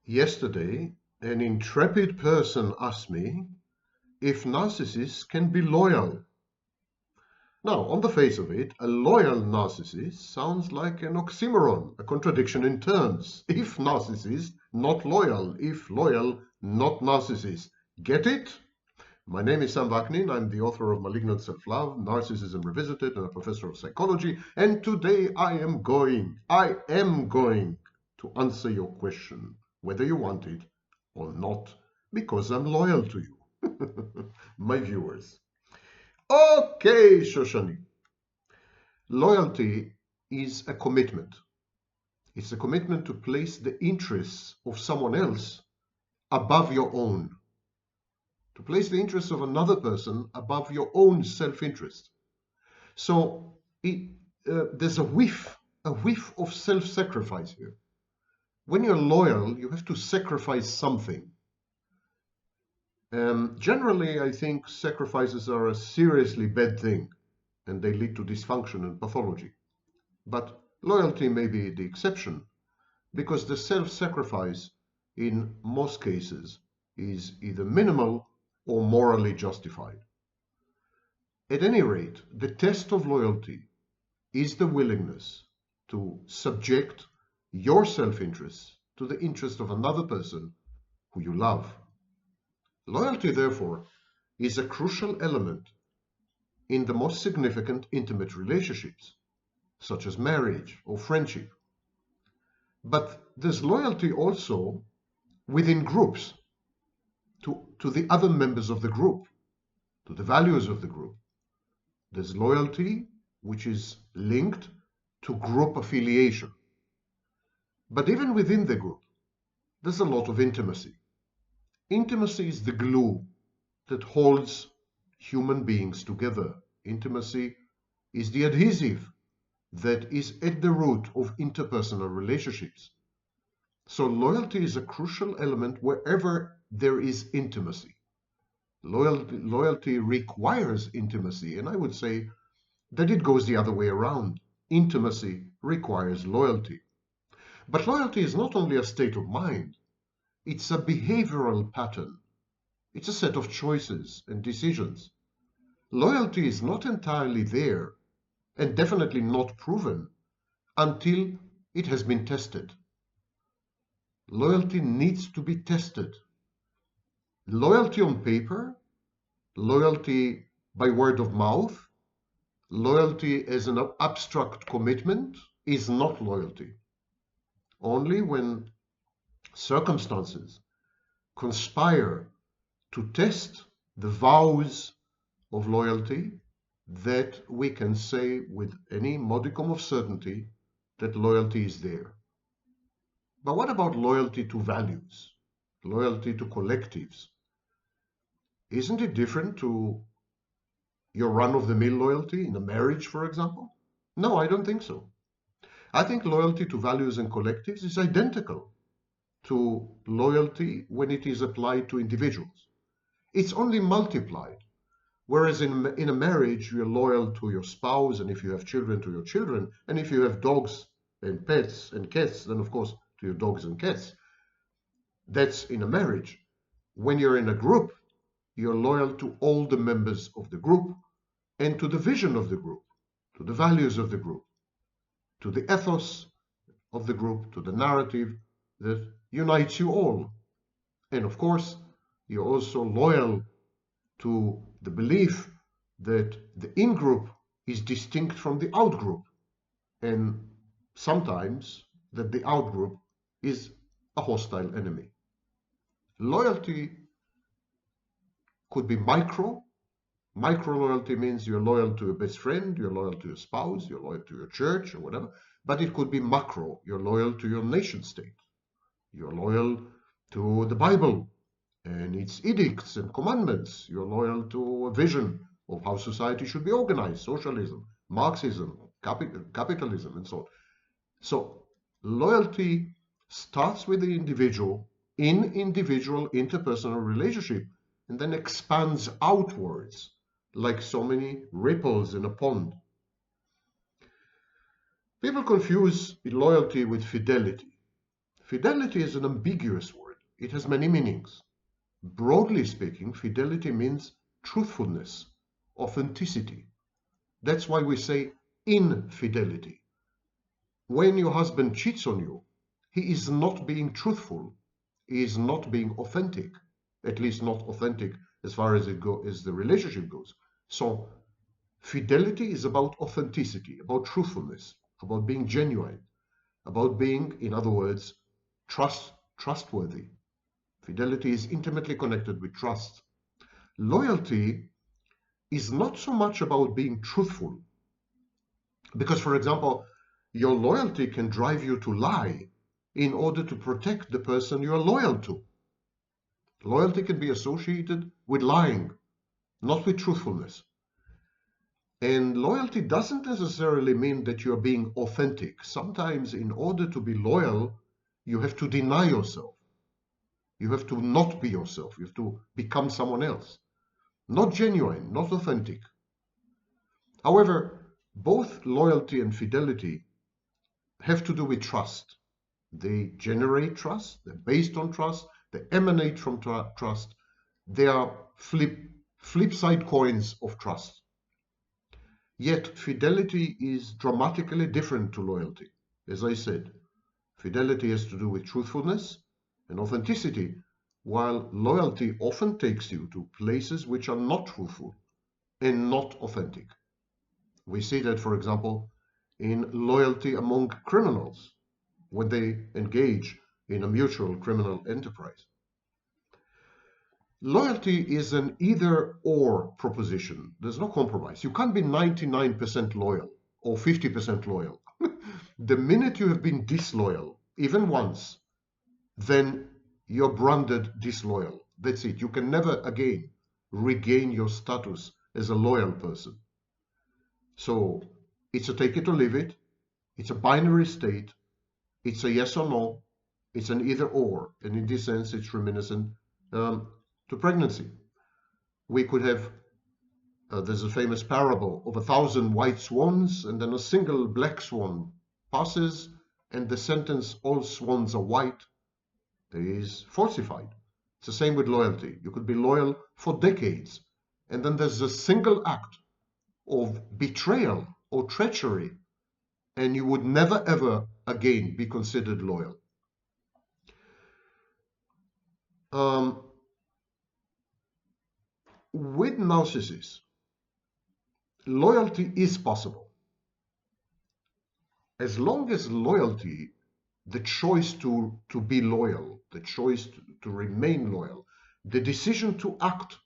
Yesterday, an intrepid person asked me if narcissists can be loyal. Now, on the face of it, a loyal narcissist sounds like an oxymoron, a contradiction in terms. If narcissist, not loyal. If loyal, not narcissist. Get it? My name is Sam Vaknin. I'm the author of Malignant Self-Love, Narcissism Revisited, and a professor of psychology. And today I am going to answer your question, whether you want it or not, because I'm loyal to you, my viewers. Okay, Shoshani. Loyalty is a commitment. It's a commitment to place the interests of someone else above your own. To place the interests of another person above your own self-interest. So there's a whiff of self-sacrifice here. When you're loyal, you have to sacrifice something. Generally, I think sacrifices are a seriously bad thing, and they lead to dysfunction and pathology. But loyalty may be the exception, because the self-sacrifice in most cases is either minimal or morally justified. At any rate, the test of loyalty is the willingness to subject your self-interest to the interest of another person who you love. Loyalty, therefore, is a crucial element in the most significant intimate relationships, such as marriage or friendship. But there's loyalty also within groups, to the other members of the group, to the values of the group. There's loyalty which is linked to group affiliation. But even within the group, there's a lot of intimacy. Intimacy is the glue that holds human beings together. Intimacy is the adhesive that is at the root of interpersonal relationships. So loyalty is a crucial element wherever there is intimacy. Loyalty requires intimacy, and I would say that it goes the other way around. Intimacy requires loyalty. But loyalty is not only a state of mind, it's a behavioral pattern. It's a set of choices and decisions. Loyalty is not entirely there, and definitely not proven, until it has been tested. Loyalty needs to be tested. Loyalty on paper, loyalty by word of mouth, loyalty as an abstract commitment is not loyalty. Only when circumstances conspire to test the vows of loyalty that we can say with any modicum of certainty that loyalty is there. But what about loyalty to values? Loyalty to collectives? Isn't it different to your run-of-the-mill loyalty in a marriage, for example? No, I don't think so. I think loyalty to values and collectives is identical to loyalty when it is applied to individuals. It's only multiplied. Whereas in a marriage, you're loyal to your spouse, and if you have children, to your children, and if you have dogs and pets and cats, then of course to your dogs and cats. That's in a marriage. When you're in a group, you're loyal to all the members of the group and to the vision of the group, to the values of the group, to the ethos of the group, to the narrative that unites you all. And of course, you're also loyal to the belief that the in-group is distinct from the out-group, and sometimes that the out-group is a hostile enemy. Loyalty could be micro. Micro loyalty means you're loyal to your best friend, you're loyal to your spouse, you're loyal to your church or whatever. But it could be macro. You're loyal to your nation state. You're loyal to the Bible and its edicts and commandments. You're loyal to a vision of how society should be organized, socialism, Marxism, capitalism, and so on. So loyalty starts with the individual in individual interpersonal relationship and then expands outwards like so many ripples in a pond. People confuse loyalty with fidelity. Fidelity is an ambiguous word. It has many meanings. Broadly speaking, fidelity means truthfulness, authenticity. That's why we say infidelity. When your husband cheats on you, he is not being truthful. He is not being authentic, at least not authentic as far as the relationship goes. So fidelity is about authenticity, about truthfulness, about being genuine, about being, in other words, trustworthy. Fidelity is intimately connected with trust. Loyalty is not so much about being truthful, because, for example, your loyalty can drive you to lie in order to protect the person you are loyal to. Loyalty can be associated with lying, not with truthfulness. And loyalty doesn't necessarily mean that you are being authentic. Sometimes, in order to be loyal, you have to deny yourself. You have to not be yourself. You have to become someone else. Not genuine, not authentic. However, both loyalty and fidelity have to do with trust. They generate trust, they're based on trust, they emanate from trust. They are flip side coins of trust. Yet fidelity is dramatically different to loyalty. As I said, fidelity has to do with truthfulness and authenticity, while loyalty often takes you to places which are not truthful and not authentic. We see that, for example, in loyalty among criminals when they engage in a mutual criminal enterprise. Loyalty is an either-or proposition. There's no compromise. You can't be 99% loyal or 50% loyal. The minute you have been disloyal, even once, then you're branded disloyal. That's it. You can never again regain your status as a loyal person. So it's a take it or leave it. It's a binary state. It's a yes or no. It's an either or. And in this sense, it's reminiscent to pregnancy. We could have, there's a famous parable of 1,000 white swans, and then a single black swan passes, and the sentence, all swans are white, is falsified. It's the same with loyalty. You could be loyal for decades, and then there's a single act of betrayal or treachery, and you would never ever again be considered loyal. With narcissists, loyalty is possible. As long as loyalty, the choice to be loyal, the choice to remain loyal, the decision to act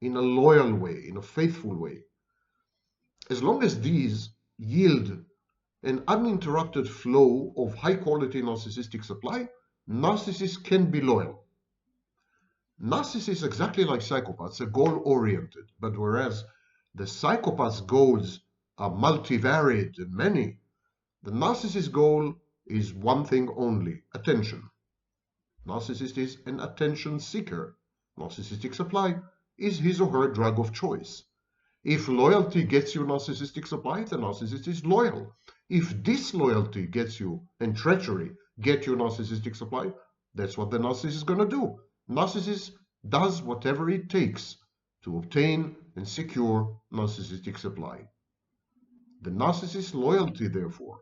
in a loyal way, in a faithful way, as long as these yield an uninterrupted flow of high-quality narcissistic supply, narcissists can be loyal. Narcissists, exactly like psychopaths, are goal-oriented, but whereas the psychopath's goals are multivariate and many, the narcissist's goal is one thing only: attention. Narcissist is an attention seeker. Narcissistic supply is his or her drug of choice. If loyalty gets you narcissistic supply, the narcissist is loyal. If disloyalty gets you, and treachery get you narcissistic supply, that's what the narcissist is going to do. Narcissist does whatever it takes to obtain and secure narcissistic supply. The narcissist's loyalty, therefore,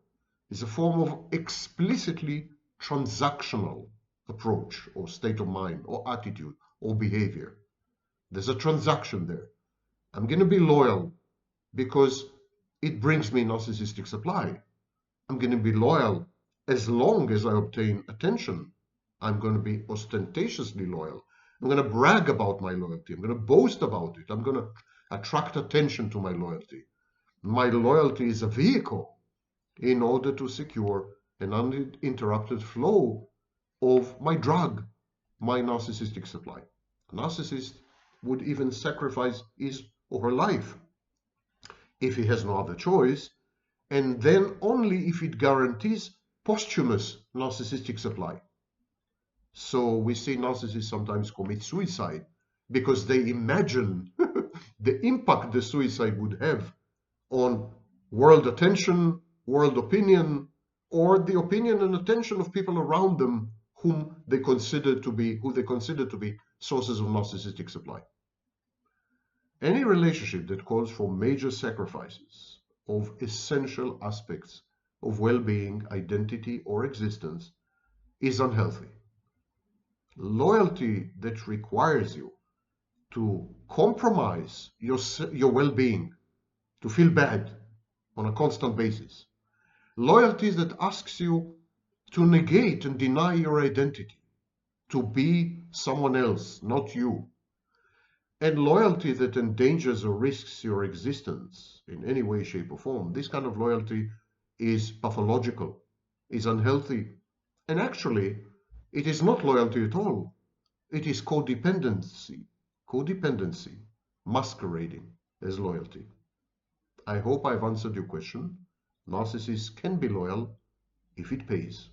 is a form of explicitly transactional approach or state of mind or attitude or behavior. There's a transaction there. I'm going to be loyal because it brings me narcissistic supply. I'm going to be loyal as long as I obtain attention. I'm going to be ostentatiously loyal. I'm going to brag about my loyalty. I'm going to boast about it. I'm going to attract attention to my loyalty. My loyalty is a vehicle in order to secure an uninterrupted flow of my drug, my narcissistic supply. A narcissist would even sacrifice his or her life if he has no other choice, and then only if it guarantees posthumous narcissistic supply. So we see narcissists sometimes commit suicide because they imagine the impact the suicide would have on world attention, world opinion, or the opinion and attention of people around them who they consider to be sources of narcissistic supply. Any relationship that calls for major sacrifices of essential aspects of well-being, identity, or existence is unhealthy. Loyalty that requires you to compromise your well-being, to feel bad on a constant basis. Loyalty that asks you to negate and deny your identity, to be someone else, not you. And loyalty that endangers or risks your existence in any way, shape, or form. This kind of loyalty is pathological, is unhealthy, and actually, it is not loyalty at all. It is codependency masquerading as loyalty. I hope I've answered your question. Narcissists can be loyal if it pays.